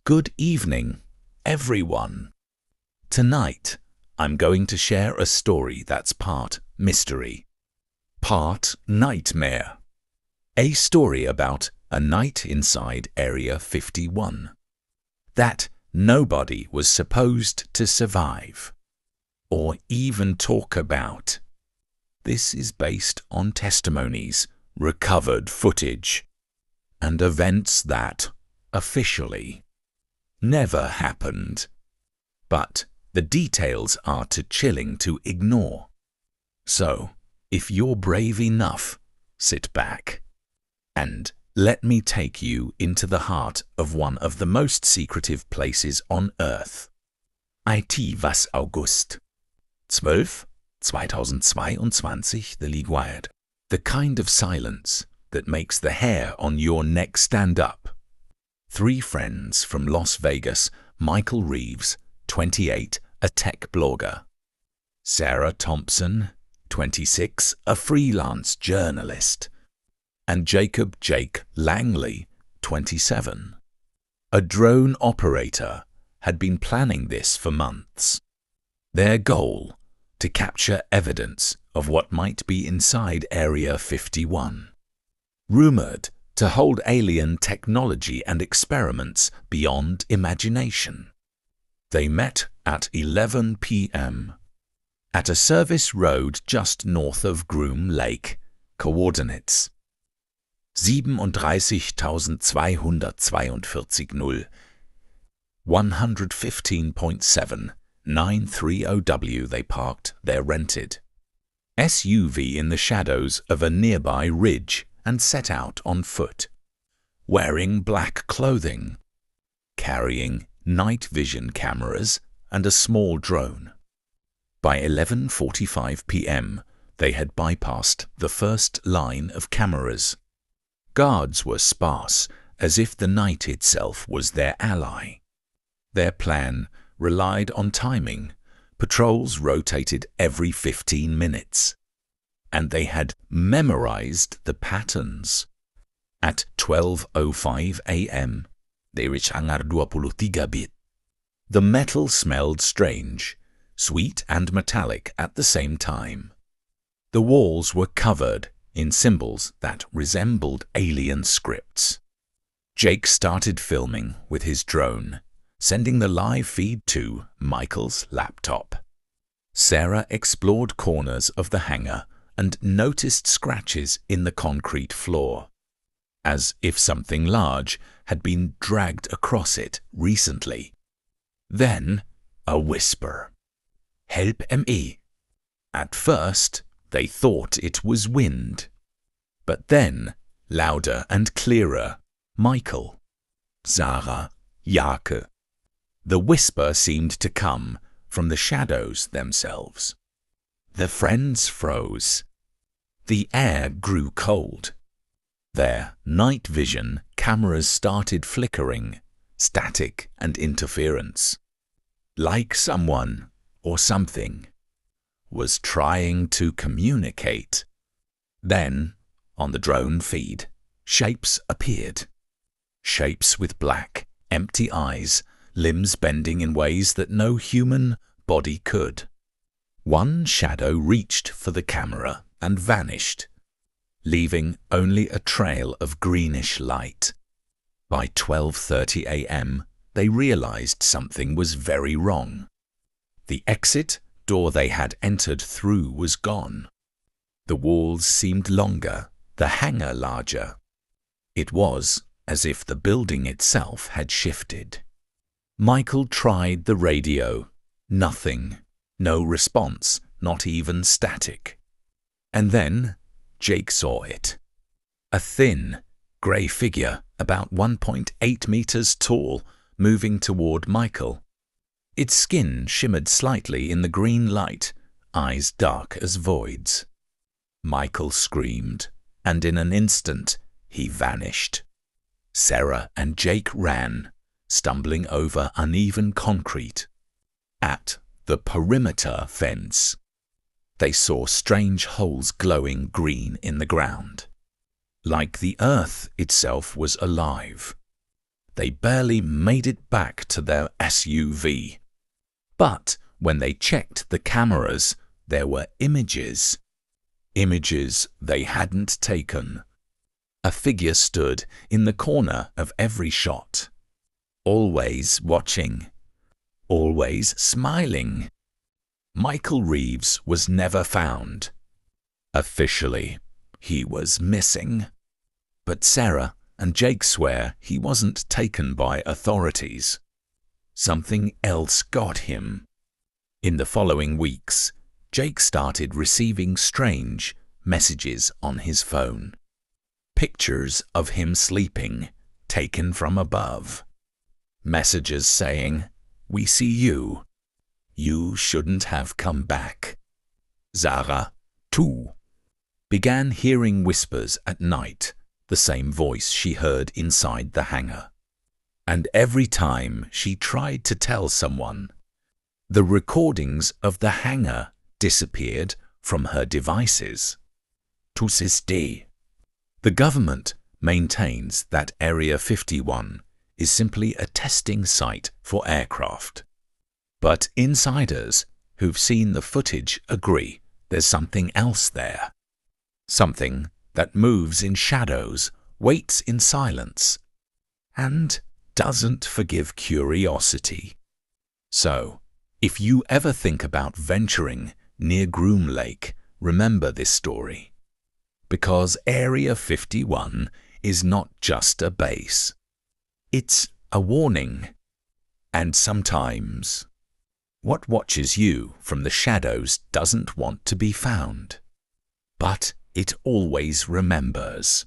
Good evening, everyone. Tonight, I'm going to share a story that's part mystery, part nightmare. A story about a night inside Area 51 that nobody was supposed to survive or even talk about. This is based on testimonies, recovered footage, and events that, officially, never happened. But the details are too chilling to ignore. So, if you're brave enough, sit back and let me take you into the heart of one of the most secretive places on Earth. IT was August 12, 2022, The League Wired. The kind of silence that makes the hair on your neck stand up. Three friends from Las Vegas, Michael Reeves, 28, a tech blogger. Sarah Thompson, 26, a freelance journalist. And Jacob Jake Langley, 27. A drone operator had been planning this for months. Their goal, to capture evidence of what might be inside Area 51. Rumored to hold alien technology and experiments beyond imagination. They met at 11 p.m. at a service road just north of Groom Lake. Coordinates 37.242.0 115.7 930W. They parked their rented SUV in the shadows of a nearby ridge and set out on foot, wearing black clothing, carrying night vision cameras and a small drone. By 11:45 p.m., they had bypassed the first line of cameras. Guards were sparse, as if the night itself was their ally. Their plan relied on timing. Patrols rotated every 15 minutes. And they had memorized the patterns. At 12:05 a.m., the metal smelled strange, sweet and metallic at the same time. The walls were covered in symbols that resembled alien scripts. Jake started filming with his drone, sending the live feed to Michael's laptop. Sarah explored corners of the hangar and noticed scratches in the concrete floor, as if something large had been dragged across it recently. Then, a whisper. Help me. At first, they thought it was wind. But then, louder and clearer, Michael, Sarah, Jake. The whisper seemed to come from the shadows themselves. The friends froze. The air grew cold. Their night vision cameras started flickering, static and interference. Like someone, or something, was trying to communicate. Then, on the drone feed, shapes appeared. Shapes with black, empty eyes, limbs bending in ways that no human body could. One shadow reached for the camera and vanished, leaving only a trail of greenish light. By 12:30 a.m., they realized something was very wrong. The exit door they had entered through was gone. The walls seemed longer, the hangar larger. It was as if the building itself had shifted. Michael tried the radio. Nothing. No response, not even static. And then Jake saw it. A thin, grey figure, about 1.8 meters tall, moving toward Michael. Its skin shimmered slightly in the green light, eyes dark as voids. Michael screamed, and in an instant he vanished. Sarah and Jake ran, stumbling over uneven concrete. At the perimeter fence, they saw strange holes glowing green in the ground, like the earth itself was alive. they barely made it back to their SUV. But when they checked the cameras, there were images. Images they hadn't taken. A figure stood in the corner of every shot, always watching, always smiling. Michael Reeves was never found. Officially, he was missing. But Sarah and Jake swear he wasn't taken by authorities. Something else got him. In the following weeks, Jake started receiving strange messages on his phone. Pictures of him sleeping, taken from above. Messages saying, "We see you. You shouldn't have come back." Zara, too, began hearing whispers at night, the same voice she heard inside the hangar. And every time she tried to tell someone, the recordings of the hangar disappeared from her devices. To this day, the government maintains that Area 51 is simply a testing site for aircraft. But insiders who've seen the footage agree there's something else there. Something that moves in shadows, waits in silence, and doesn't forgive curiosity. So, if you ever think about venturing near Groom Lake, remember this story. Because Area 51 is not just a base. It's a warning. And sometimes, what watches you from the shadows doesn't want to be found. But it always remembers.